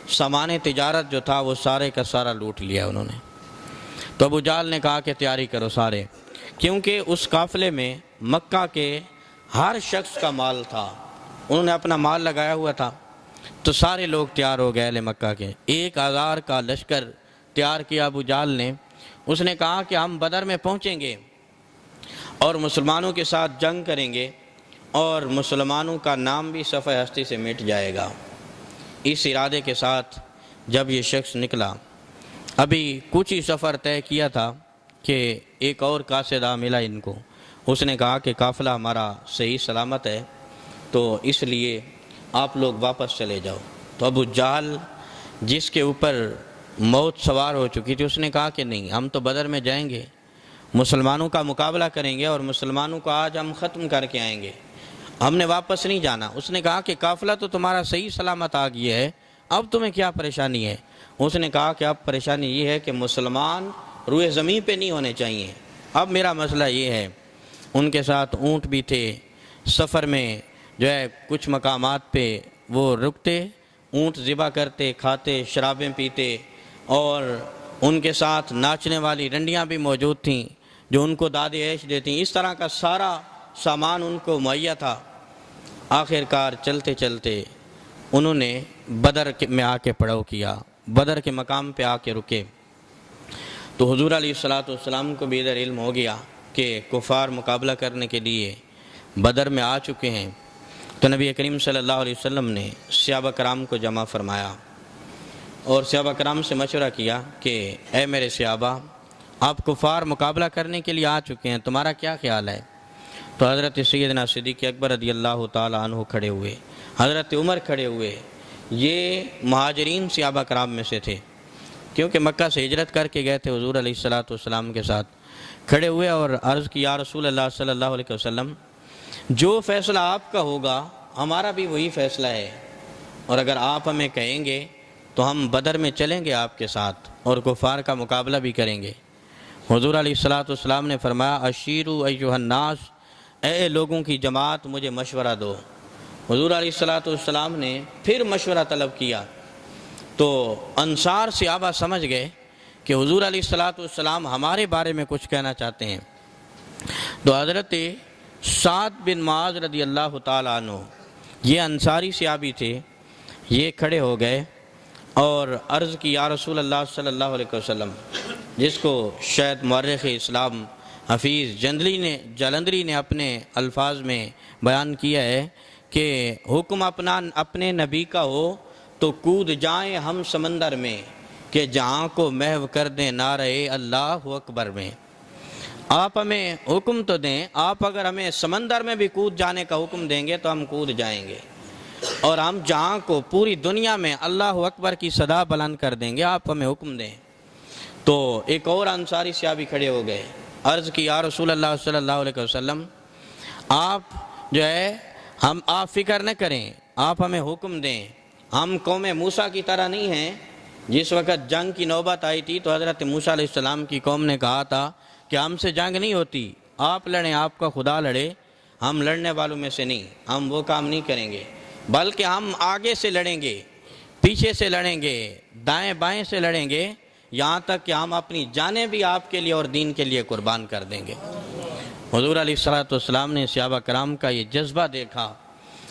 سامان تجارت جو تھا وہ سارے کا سارا لوٹ لیا انہوں نے۔ تو ابو جہل نے کہا کہ تیاری کرو سارے، کیونکہ اس قافلے میں مکہ کے ہر شخص کا مال تھا، انہوں نے اپنا مال لگایا ہوا تھا۔ تو سارے لوگ تیار ہو گئے اہل مکہ کے، 1000 کا لشکر تیار کیا ابو جہل نے۔ اس نے کہا کہ ہم بدر میں پہنچیں گے اور مسلمانوں کے ساتھ جنگ کریں گے، اور مسلمانوں کا نام بھی صفحہ ہستی سے مٹ جائے گا۔ اس ارادے کے ساتھ جب یہ شخص نکلا، ابھی کچھ ہی سفر طے کیا تھا کہ ایک اور قاصدہ ملا ان کو۔ اس نے کہا کہ قافلہ ہمارا صحیح سلامت ہے، تو اس لیے آپ لوگ واپس چلے جاؤ۔ تو ابو جہل جس کے اوپر موت سوار ہو چکی تھی، اس نے کہا کہ نہیں، ہم تو بدر میں جائیں گے، مسلمانوں کا مقابلہ کریں گے اور مسلمانوں کو آج ہم ختم کر کے آئیں گے، ہم نے واپس نہیں جانا۔ اس نے کہا کہ قافلہ تو تمہارا صحیح سلامت آ گیا ہے، اب تمہیں کیا پریشانی ہے؟ اس نے کہا کہ اب پریشانی یہ ہے کہ مسلمان روئے زمین پہ نہیں ہونے چاہیے، اب میرا مسئلہ یہ ہے۔ ان کے ساتھ اونٹ بھی تھے، سفر میں جو ہے کچھ مقامات پہ وہ رکتے، اونٹ ذبح کرتے، کھاتے، شرابیں پیتے، اور ان کے ساتھ ناچنے والی رنڈیاں بھی موجود تھیں جو ان کو داد عیش دیتی، اس طرح کا سارا سامان ان کو مہیا تھا۔ آخر کار چلتے چلتے انہوں نے بدر میں آ کے پڑاؤ کیا، بدر کے مقام پہ آ کے رکے۔ تو حضور علیہ السلام کو بھی ادھر علم ہو گیا کہ کفار مقابلہ کرنے کے لیے بدر میں آ چکے ہیں۔ تو نبی کریم صلی اللہ علیہ وسلم نے صحابہ کرام کو جمع فرمایا اور صحابہ کرام سے مشورہ کیا کہ اے میرے صحابہ، آپ کفار مقابلہ کرنے کے لیے آ چکے ہیں، تمہارا کیا خیال ہے؟ تو حضرت سیدنا صدیق اکبر رضی اللہ تعالیٰ عنہ کھڑے ہوئے، حضرت عمر کھڑے ہوئے، یہ مہاجرین صحابہ کرام میں سے تھے کیونکہ مکہ سے ہجرت کر کے گئے تھے حضور علیہ السلام کے ساتھ، کھڑے ہوئے اور عرض کی یا رسول اللہ صلی اللہ علیہ وسلم، جو فیصلہ آپ کا ہوگا ہمارا بھی وہی فیصلہ ہے، اور اگر آپ ہمیں کہیں گے تو ہم بدر میں چلیں گے آپ کے ساتھ اور کفار کا مقابلہ بھی کریں گے۔ حضور علیہ السلام نے فرمایا اشیروا ایھا الناس، اے لوگوں کی جماعت مجھے مشورہ دو۔ حضور علیہ السلام نے پھر مشورہ طلب کیا تو انصار صحابہ سمجھ گئے کہ حضور علیہ السلام ہمارے بارے میں کچھ کہنا چاہتے ہیں۔ تو حضرت سعد بن معاذ رضی اللہ تعالیٰ عنہ، یہ انصاری صحابی تھے، یہ کھڑے ہو گئے اور عرض کی یا رسول اللہ صلی اللہ علیہ وسلم، جس کو شاید مورخ اسلام حفیظ جلندری نے اپنے الفاظ میں بیان کیا ہے کہ حکم اپنے نبی کا ہو تو کود جائیں ہم سمندر میں، کہ جہاں کو محو کر دیں نعرہ اللہ اکبر میں۔ آپ ہمیں حکم تو دیں، آپ اگر ہمیں سمندر میں بھی کود جانے کا حکم دیں گے تو ہم کود جائیں گے، اور ہم جہاں کو پوری دنیا میں اللہ اکبر کی صدا بلند کر دیں گے، آپ ہمیں حکم دیں۔ تو ایک اور انصاری صحابی کھڑے ہو گئے، عرض کی یا رسول اللہ صلی اللہ علیہ وسلم، آپ جو ہے آپ فکر نہ کریں، آپ ہمیں حکم دیں، ہم قوم موسیٰ کی طرح نہیں ہیں۔ جس وقت جنگ کی نوبت آئی تھی تو حضرت موسیٰ علیہ السلام کی قوم نے کہا تھا کہ ہم سے جنگ نہیں ہوتی، آپ لڑیں، آپ کا خدا لڑے، ہم لڑنے والوں میں سے نہیں، ہم وہ کام نہیں کریں گے، بلکہ ہم آگے سے لڑیں گے، پیچھے سے لڑیں گے، دائیں بائیں سے لڑیں گے، یہاں تک کہ ہم اپنی جانیں بھی آپ کے لیے اور دین کے لیے قربان کر دیں گے۔ حضور علیہ السلام نے صحابہ کرام کا یہ جذبہ دیکھا،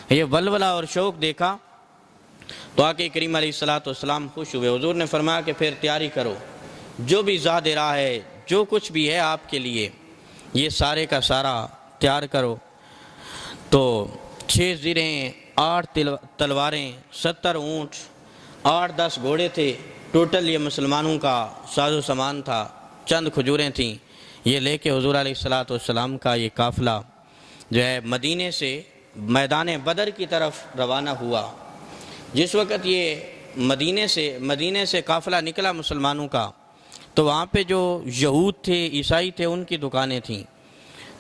یہ ولولہ اور شوق دیکھا تو آقا کریم علیہ السلام خوش ہوئے۔ حضور نے فرمایا کہ پھر تیاری کرو، جو بھی زاد راہ ہے، جو کچھ بھی ہے آپ کے لیے، یہ سارے کا سارا تیار کرو۔ تو 6 زرہیں، 8 تلواریں، 70 اونٹ، 8-10 گھوڑے تھے، ٹوٹل یہ مسلمانوں کا ساز و سامان تھا، چند کھجوریں تھیں، یہ لے کے حضور علیہ السلام کا یہ قافلہ جو ہے مدینے سے میدان بدر کی طرف روانہ ہوا۔ جس وقت یہ مدینے سے قافلہ نکلا مسلمانوں کا، تو وہاں پہ جو یہود تھے، عیسائی تھے، ان کی دکانیں تھیں،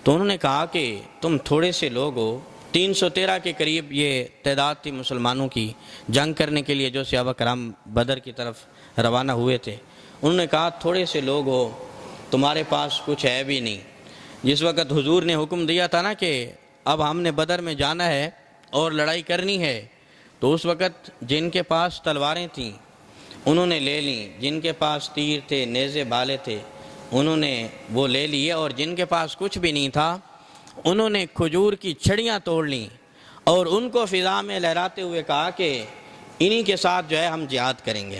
تو انہوں نے کہا کہ تم تھوڑے سے لوگ ہو، 313 کے قریب یہ تعداد تھی مسلمانوں کی جنگ کرنے کے لیے جو صحابہ کرام بدر کی طرف روانہ ہوئے تھے۔ انہوں نے کہا تھوڑے سے لوگ ہو، تمہارے پاس کچھ ہے بھی نہیں۔ جس وقت حضور نے حکم دیا تھا نا کہ اب ہم نے بدر میں جانا ہے اور لڑائی کرنی ہے، تو اس وقت جن کے پاس تلواریں تھیں انہوں نے لے لیں، جن کے پاس تیر تھے، نیزے بھالے تھے، انہوں نے وہ لے لیے، اور جن کے پاس کچھ بھی نہیں تھا انہوں نے کھجور کی چھڑیاں توڑ لیں اور ان کو فضا میں لہراتے ہوئے کہا کہ انہی کے ساتھ جو ہے ہم جہاد کریں گے۔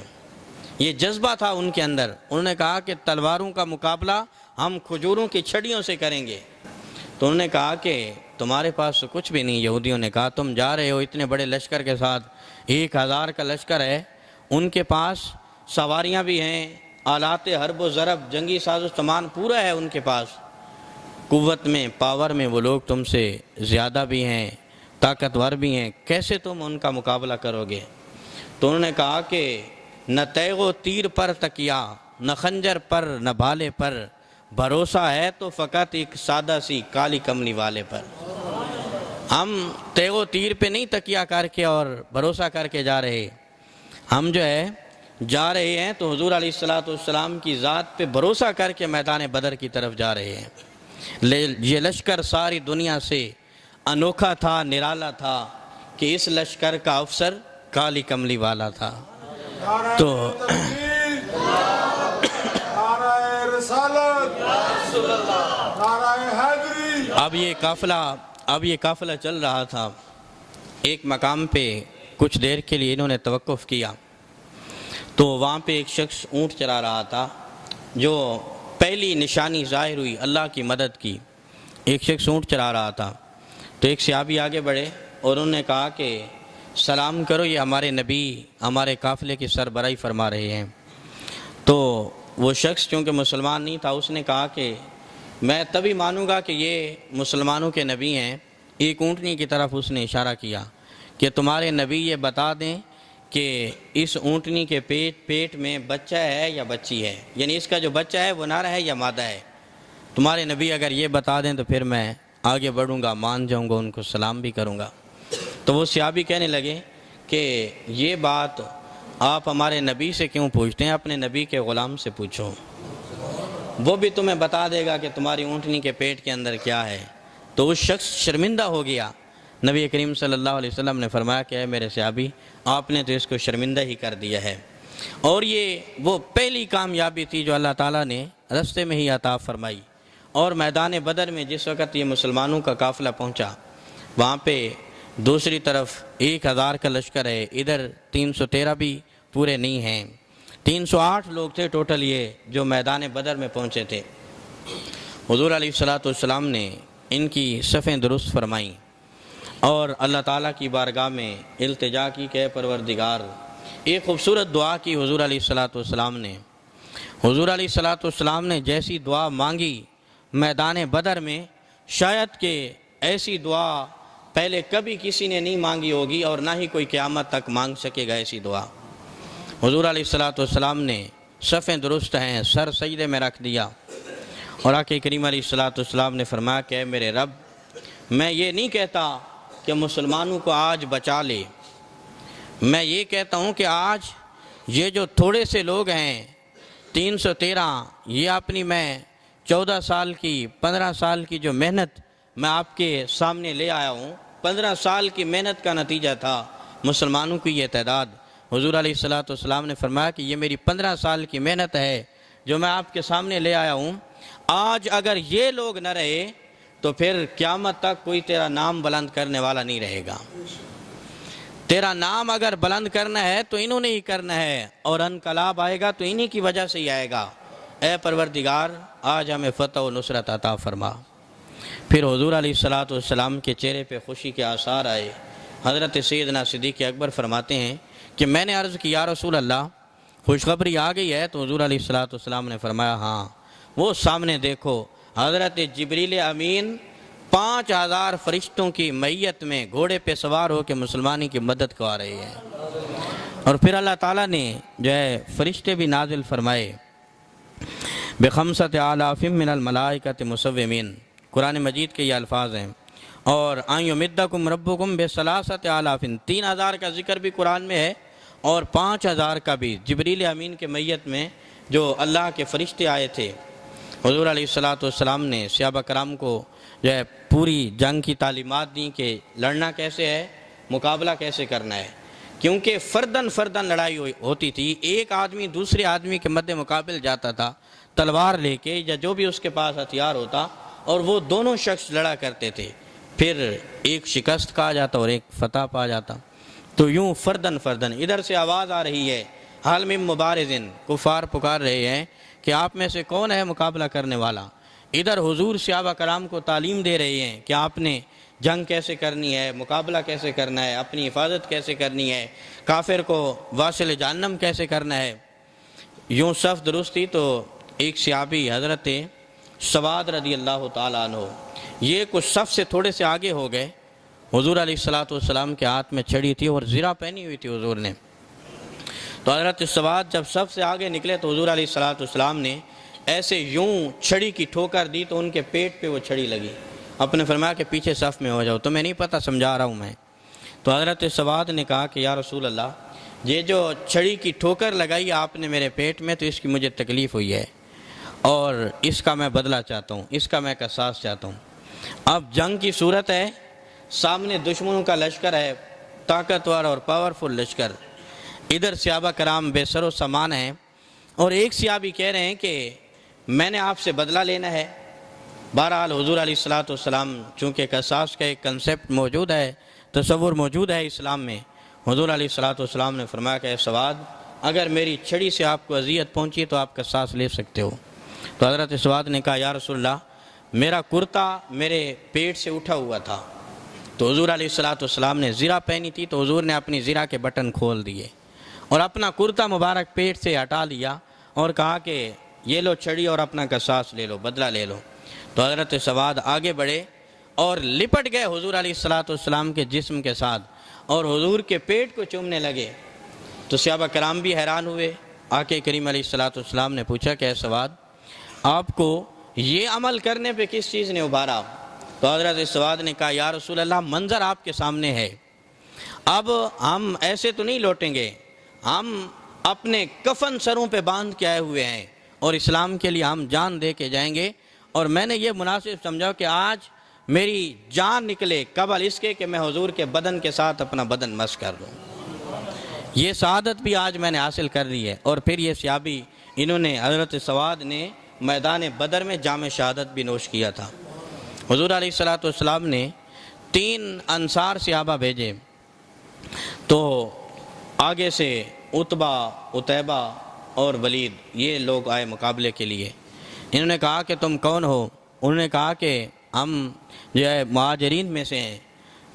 یہ جذبہ تھا ان کے اندر، انہوں نے کہا کہ تلواروں کا مقابلہ ہم کھجوروں کی چھڑیوں سے کریں گے۔ تو انہوں نے کہا کہ تمہارے پاس کچھ بھی نہیں۔ یہودیوں نے کہا تم جا رہے ہو اتنے بڑے لشکر کے ساتھ، 1000 کا لشکر ہے، ان کے پاس سواریاں بھی ہیں، آلات حرب و ضرب، جنگی ساز و سامان پورا ہے ان کے پاس، قوت میں پاور میں وہ لوگ تم سے زیادہ بھی ہیں، طاقتور بھی ہیں، کیسے تم ان کا مقابلہ کرو گے؟ تو انہوں نے کہا کہ نہ تیغ و تیر پر تکیا، نہ خنجر پر، نہ بھالے پر، بھروسہ ہے تو فقط ایک سادہ سی کالی کملی والے پر۔ ہم تیغ و تیر پہ نہیں تکیہ کر کے اور بھروسہ کر کے جا رہے، ہم جو ہے جا رہے ہیں تو حضور علیہ السلام کی ذات پہ بھروسہ کر کے میدان بدر کی طرف جا رہے ہیں۔ یہ لشکر ساری دنیا سے انوکھا تھا، نرالا تھا کہ اس لشکر کا افسر کالی کملی والا تھا۔ تو اب یہ قافلہ چل رہا تھا، ایک مقام پہ کچھ دیر کے لیے انہوں نے توقف کیا، تو وہاں پہ ایک شخص اونٹ چلا رہا تھا، جو پہلی نشانی ظاہر ہوئی اللہ کی مدد کی، ایک شخص اونٹ چلا رہا تھا۔ تو ایک صحابی آگے بڑھے اور انہوں نے کہا کہ سلام کرو، یہ ہمارے نبی ہمارے قافلے کی سربراہی فرما رہے ہیں۔ تو وہ شخص چونکہ مسلمان نہیں تھا، اس نے کہا کہ میں تبھی مانوں گا کہ یہ مسلمانوں کے نبی ہیں۔ ایک اونٹنی کی طرف اس نے اشارہ کیا کہ تمہارے نبی یہ بتا دیں کہ اس اونٹنی کے پیٹ میں بچہ ہے یا بچی ہے، یعنی اس کا جو بچہ ہے وہ نر ہے یا مادہ ہے، تمہارے نبی اگر یہ بتا دیں تو پھر میں آگے بڑھوں گا، مان جاؤں گا، ان کو سلام بھی کروں گا۔ تو وہ صحابی کہنے لگے کہ یہ بات آپ ہمارے نبی سے کیوں پوچھتے ہیں، اپنے نبی کے غلام سے پوچھو، وہ بھی تمہیں بتا دے گا کہ تمہاری اونٹنی کے پیٹ کے اندر کیا ہے۔ تو اس شخص شرمندہ ہو گیا۔ نبی کریم صلی اللہ علیہ وسلم نے فرمایا کہ اے میرے صحابی، آپ نے تو اس کو شرمندہ ہی کر دیا ہے۔ اور یہ وہ پہلی کامیابی تھی جو اللہ تعالیٰ نے رستے میں ہی عطا فرمائی۔ اور میدان بدر میں جس وقت یہ مسلمانوں کا قافلہ پہنچا، وہاں پہ دوسری طرف 1000 کا لشکر ہے، ادھر 313 بھی پورے نہیں ہیں، 308 لوگ تھے ٹوٹل یہ جو میدان بدر میں پہنچے تھے۔ حضور علیہ السلام نے ان کی صفیں درست فرمائیں اور اللہ تعالیٰ کی بارگاہ میں التجا کی کہ اے پروردگار، ایک خوبصورت دعا کی حضور علیہ السلام نے۔ حضور علیہ السلام نے جیسی دعا مانگی میدان بدر میں، شاید کہ ایسی دعا پہلے کبھی کسی نے نہیں مانگی ہوگی اور نہ ہی کوئی قیامت تک مانگ سکے گا ایسی دعا۔ حضور علیہ السلام نے صفیں درست ہیں، سر سجدے میں رکھ دیا اور آقا کریم علیہ السلام نے فرمایا کہ اے میرے رب، میں یہ نہیں کہتا کہ مسلمانوں کو آج بچا لے، میں یہ کہتا ہوں کہ آج یہ جو تھوڑے سے لوگ ہیں 313، یہ اپنی میں 14 سال کی 15 سال کی جو محنت میں آپ کے سامنے لے آیا ہوں، 15 سال کی محنت کا نتیجہ تھا مسلمانوں کی یہ تعداد۔ حضور علیہ السلام نے فرمایا کہ یہ میری 15 سال کی محنت ہے جو میں آپ کے سامنے لے آیا ہوں، آج اگر یہ لوگ نہ رہے تو پھر قیامت تک کوئی تیرا نام بلند کرنے والا نہیں رہے گا۔ تیرا نام اگر بلند کرنا ہے تو انہوں نے ہی کرنا ہے، اور انقلاب آئے گا تو انہی کی وجہ سے ہی آئے گا۔ اے پروردگار، آج ہمیں فتح و نصرت عطا فرما۔ پھر حضور علیہ السلام کے چہرے پہ خوشی کے آثار آئے۔ حضرت سیدنا صدیق اکبر فرماتے ہیں کہ میں نے عرض کی یا رسول اللہ، خوشخبری آ گئی ہے؟ تو حضور علیہ السلام نے فرمایا ہاں، وہ سامنے دیکھو، حضرت جبریل امین 5000 فرشتوں کی معیت میں گھوڑے پہ سوار ہو کے مسلمانی کی مدد کو آ رہے ہیں۔ اور پھر اللہ تعالیٰ نے جو ہے فرشتے بھی نازل فرمائے، بِخَمْسَةِ آلَافٍ مِّنَ الْمَلَائِكَةِ مُصَوِّمِينَ، قرآن مجید کے یہ الفاظ ہیں۔ اور أَن يُمِدَّكُمْ رَبُّكُمْ بِثَلَاثَةِ آلَافٍ، 3000 کا ذکر بھی قرآن میں ہے اور 5000 کا بھی جبریل امین کے میت میں جو اللہ کے فرشتے آئے تھے۔ حضور علیہ السلام نے صحابہ کرام کو جو ہے پوری جنگ کی تعلیمات دیں کہ لڑنا کیسے ہے، مقابلہ کیسے کرنا ہے، کیونکہ فردن لڑائی ہوتی تھی، ایک آدمی دوسرے آدمی کے مد مقابل جاتا تھا تلوار لے کے یا جو بھی اس کے پاس ہتھیار ہوتا، اور وہ دونوں شخص لڑا کرتے تھے، پھر ایک شکست کھا جاتا اور ایک فتح پا جاتا۔ تو یوں فردن ادھر سے آواز آ رہی ہے، حال من مبارزن، کفار پکار رہے ہیں کہ آپ میں سے کون ہے مقابلہ کرنے والا۔ ادھر حضور صحابہ کرام کو تعلیم دے رہے ہیں کہ آپ نے جنگ کیسے کرنی ہے، مقابلہ کیسے کرنا ہے، اپنی حفاظت کیسے کرنی ہے، کافر کو واصل جہنم کیسے کرنا ہے، یوں صف درست تھی۔ تو ایک صحابی حضرت سواد رضی اللہ تعالیٰ عنہ، یہ کچھ صف سے تھوڑے سے آگے ہو گئے، حضور علیہ السلام کے ہاتھ میں چھڑی تھی اور زرہ پہنی ہوئی تھی حضور نے۔ تو حضرت سواد جب صف سے آگے نکلے تو حضور علیہ السلام نے ایسے یوں چھڑی کی ٹھوکر دی تو ان کے پیٹ پہ وہ چھڑی لگی۔ اپنے فرمایا کہ پیچھے صف میں ہو جاؤ، تمہیں نہیں پتہ، سمجھا رہا ہوں میں۔ تو حضرت سواد نے کہا کہ یا رسول اللہ، یہ جو چھڑی کی ٹھوکر لگائی آپ نے میرے پیٹ میں تو اس کی مجھے تکلیف ہوئی ہے اور اس کا میں بدلہ چاہتا ہوں، اس کا میں قصاص چاہتا ہوں۔ اب جنگ کی صورت ہے، سامنے دشمنوں کا لشکر ہے، طاقتور اور پاورفل لشکر، ادھر صحابہ کرام بے سر و سامان ہیں، اور ایک صحابی کہہ رہے ہیں کہ میں نے آپ سے بدلہ لینا ہے۔ بہرحال حضور علیہ السلام چونکہ قصاص کا ایک کنسیپٹ موجود ہے، تصور موجود ہے اسلام میں، حضور علیہ السلام نے فرمایا کہ اے سواد، اگر میری چھڑی سے آپ کو اذیت پہنچی تو آپ قصاص لے سکتے ہو۔ تو حضرت سواد نے کہا یا رسول اللہ، میرا کرتا میرے پیٹ سے اٹھا ہوا تھا، تو حضور علیہ السلام نے زرہ پہنی تھی تو حضور نے اپنی زرہ کے بٹن کھول دیے اور اپنا کرتا مبارک پیٹ سے ہٹا لیا اور کہا کہ یہ لو چھڑی اور اپنا قصاص لے لو، بدلہ لے لو۔ تو حضرت سواد آگے بڑھے اور لپٹ گئے حضور علیہ السلام کے جسم کے ساتھ اور حضور کے پیٹ کو چومنے لگے۔ تو صحابہ کرام بھی حیران ہوئے۔ آقا کریم علیہ السلام نے پوچھا کہ اے سواد، آپ کو یہ عمل کرنے پہ کس چیز نے ابھارا؟ تو حضرت سواد نے کہا یا رسول اللہ، منظر آپ کے سامنے ہے، اب ہم ایسے تو نہیں لوٹیں گے، ہم اپنے کفن سروں پہ باندھ کے آئے ہوئے ہیں اور اسلام کے لیے ہم جان دے کے جائیں گے، اور میں نے یہ مناسب سمجھا کہ آج میری جان نکلے قبل اس کے کہ میں حضور کے بدن کے ساتھ اپنا بدن مس کر لوں۔ یہ سعادت بھی آج میں نے حاصل کر لی ہے۔ اور پھر یہ صحابی، انہوں نے، حضرت سواد نے میدان بدر میں جام شہادت بھی نوش کیا تھا۔ حضور علیہ السلام نے 3 انصار صحابہ بھیجے، تو آگے سے عتبہ، عتیبہ اور ولید، یہ لوگ آئے مقابلے کے لیے۔ انہوں نے کہا کہ تم کون ہو؟ انہوں نے کہا کہ ہم جو ہے مہاجرین میں سے ہیں۔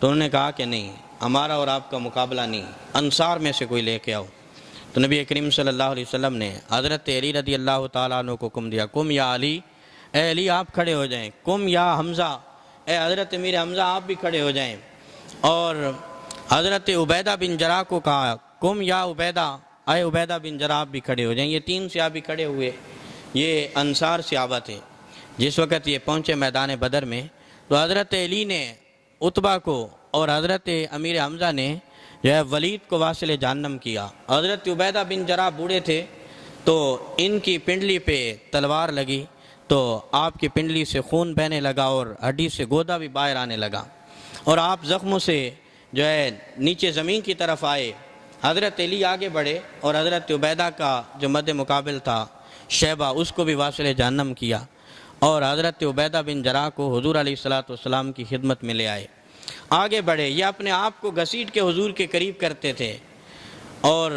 تو انہوں نے کہا کہ نہیں، ہمارا اور آپ کا مقابلہ نہیں، انصار میں سے کوئی لے کے آؤ۔ تو نبی کریم صلی اللہ علیہ وسلم نے حضرت علی رضی اللہ تعالیٰ عنہ کو حکم دیا، کم یا علی، اے علی آپ کھڑے ہو جائیں، کم یا حمزہ، اے حضرت امیر حمزہ آپ بھی کھڑے ہو جائیں۔ اور حضرت عبیدہ بن جراح کو کہا، کم یا عبیدہ، اے عبیدہ بن جراح آپ بھی کھڑے ہو جائیں۔ یہ 3 صحابی کھڑے ہوئے، یہ انصار صحابہ تھے۔ جس وقت یہ پہنچے میدان بدر میں تو حضرت علی نے عتبہ کو اور حضرت امیر حمزہ نے جو ہے ولید کو واصل جہنم کیا۔ حضرت عبیدہ بن جراح بوڑھے تھے تو ان کی پنڈلی پہ تلوار لگی تو آپ کی پنڈلی سے خون بہنے لگا اور ہڈی سے گودا بھی باہر آنے لگا، اور آپ زخموں سے جو ہے نیچے زمین کی طرف آئے۔ حضرت علی آگے بڑھے اور حضرت عبیدہ کا جو مد مقابل تھا شیبہ، اس کو بھی واصل جہنم کیا، اور حضرت عبیدہ بن جراح کو حضور علیہ السلام کی خدمت میں لے آئے۔ آگے بڑھے، یہ اپنے آپ کو گھسیٹ کے حضور کے قریب کرتے تھے، اور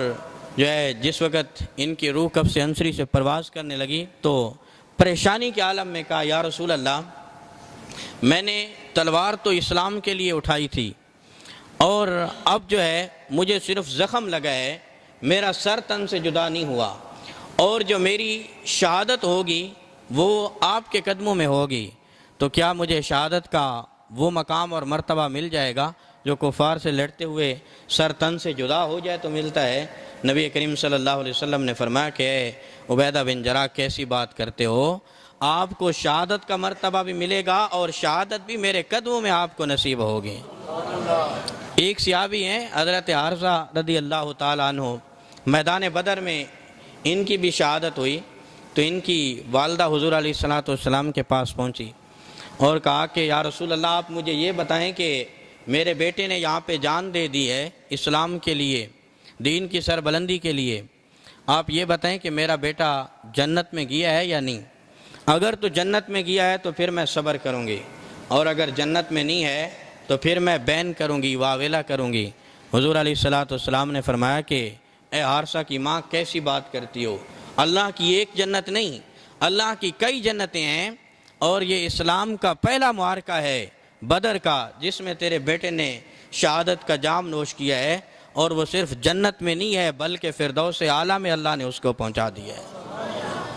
جو ہے جس وقت ان کی روح کب سے انصری سے پرواز کرنے لگی تو پریشانی کے عالم میں کہا یا رسول اللہ، میں نے تلوار تو اسلام کے لیے اٹھائی تھی، اور اب جو ہے مجھے صرف زخم لگا ہے، میرا سر تن سے جدا نہیں ہوا، اور جو میری شہادت ہوگی وہ آپ کے قدموں میں ہوگی، تو کیا مجھے شہادت کا وہ مقام اور مرتبہ مل جائے گا جو کفار سے لڑتے ہوئے سر تن سے جدا ہو جائے تو ملتا ہے؟ نبی کریم صلی اللہ علیہ وسلم نے فرمایا کہ اے عبیدہ بن جراح کیسی بات کرتے ہو، آپ کو شہادت کا مرتبہ بھی ملے گا اور شہادت بھی میرے قدموں میں آپ کو نصیب ہوگی۔ ایک صحابی ہیں حضرت حارثہ رضی اللہ تعالیٰ عنہ، میدان بدر میں ان کی بھی شہادت ہوئی تو ان کی والدہ حضور علیہ السلام کے پاس پہنچی اور کہا کہ یا رسول اللہ، آپ مجھے یہ بتائیں کہ میرے بیٹے نے یہاں پہ جان دے دی ہے اسلام کے لیے، دین کی سربلندی کے لیے، آپ یہ بتائیں کہ میرا بیٹا جنت میں گیا ہے یا نہیں؟ اگر تو جنت میں گیا ہے تو پھر میں صبر کروں گی، اور اگر جنت میں نہیں ہے تو پھر میں بین کروں گی، واویلا کروں گی۔ حضور علیہ السلام نے فرمایا کہ اے حارثہ کی ماں کیسی بات کرتی ہو، اللہ کی ایک جنت نہیں، اللہ کی کئی جنتیں ہیں، اور یہ اسلام کا پہلا معرکہ ہے، بدر کا جس میں تیرے بیٹے نے شہادت کا جام نوش کیا ہے، اور وہ صرف جنت میں نہیں ہے بلکہ فردوس اعلیٰ میں اللہ نے اس کو پہنچا دیا ہے۔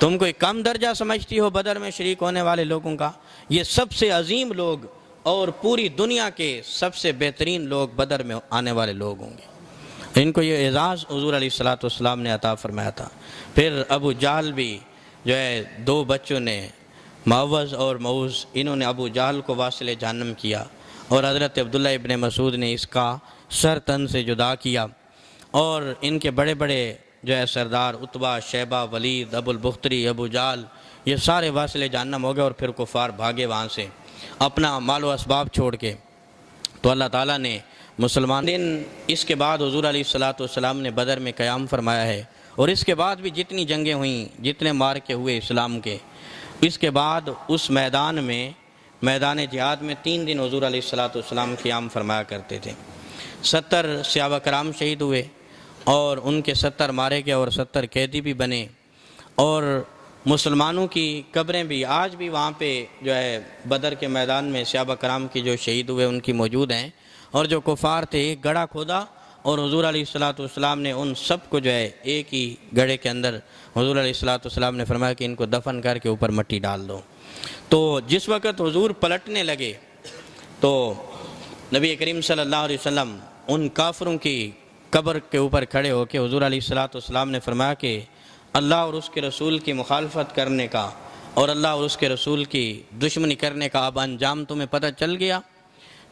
تم کوئی کم درجہ سمجھتی ہو بدر میں شریک ہونے والے لوگوں کا؟ یہ سب سے عظیم لوگ اور پوری دنیا کے سب سے بہترین لوگ بدر میں آنے والے لوگ ہوں گے۔ ان کو یہ اعزاز حضور علیہ السلام نے عطا فرمایا تھا۔ پھر ابو جہل بھی جو ہے، دو بچوں نے معوذ اور معوذ، انہوں نے ابو جہل کو واصل جہنم کیا، اور حضرت عبداللہ ابن مسعود نے اس کا سر تن سے جدا کیا، اور ان کے بڑے بڑے جو ہے سردار عتبہ، شیبہ، ولید، ابو البختری، ابو جہل، یہ سارے واصل جہنم ہو گئے، اور پھر کفار بھاگے وہاں سے اپنا مال و اسباب چھوڑ کے۔ تو اللہ تعالیٰ نے مسلمان دن اس کے بعد حضور علیہ السلام نے بدر میں قیام فرمایا ہے، اور اس کے بعد بھی جتنی جنگیں ہوئیں، جتنے مارکے ہوئے اسلام کے، اس کے بعد اس میدان میں، میدان جہاد میں 3 دن حضور علیہ السلام قیام فرمایا کرتے تھے۔ 70 صحابہ کرام شہید ہوئے، اور ان کے 70 مارے گئے، اور 70 قیدی بھی بنے، اور مسلمانوں کی قبریں بھی آج بھی وہاں پہ جو ہے بدر کے میدان میں صحابہ کرام کی جو شہید ہوئے ان کی موجود ہیں، اور جو کفار تھے ایک گڑھا کھودا، اور حضور علیہ السلام نے ان سب کو جو ہے ایک ہی گڑھے کے اندر حضور علیہ السلام نے فرمایا کہ ان کو دفن کر کے اوپر مٹی ڈال دو۔ تو جس وقت حضور پلٹنے لگے تو نبی کریم صلی اللہ علیہ وسلم ان کافروں کی قبر کے اوپر کھڑے ہو کے حضور علیہ السلام نے فرمایا کہ اللہ اور اس کے رسول کی مخالفت کرنے کا اور اللہ اور اس کے رسول کی دشمنی کرنے کا اب انجام تمہیں پتہ چل گیا؟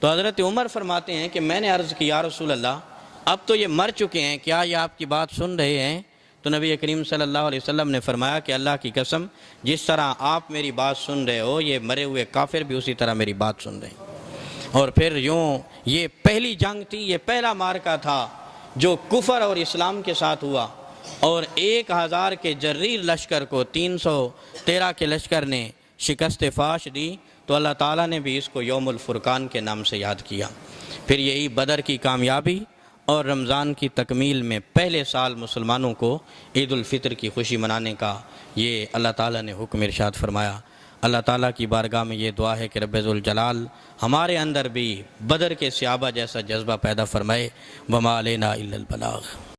تو حضرت عمر فرماتے ہیں کہ میں نے عرض کی یا رسول اللہ، اب تو یہ مر چکے ہیں، کیا یہ آپ کی بات سن رہے ہیں؟ تو نبی کریم صلی اللہ علیہ وسلم نے فرمایا کہ اللہ کی قسم، جس طرح آپ میری بات سن رہے ہو، یہ مرے ہوئے کافر بھی اسی طرح میری بات سن رہے ہیں۔ اور پھر یوں یہ پہلی جنگ تھی، یہ پہلا مارکہ تھا جو کفر اور اسلام کے ساتھ ہوا، اور 1000 کے جریر لشکر کو 313 کے لشکر نے شکست فاش دی۔ تو اللہ تعالیٰ نے بھی اس کو یوم الفرقان کے نام سے یاد کیا۔ پھر یہی بدر کی کامیابی اور رمضان کی تکمیل میں پہلے سال مسلمانوں کو عید الفطر کی خوشی منانے کا یہ اللہ تعالیٰ نے حکم ارشاد فرمایا۔ اللہ تعالیٰ کی بارگاہ میں یہ دعا ہے کہ رب ذوالجلال ہمارے اندر بھی بدر کے صحابہ جیسا جذبہ پیدا فرمائے۔ وما علینا الا البلاغ۔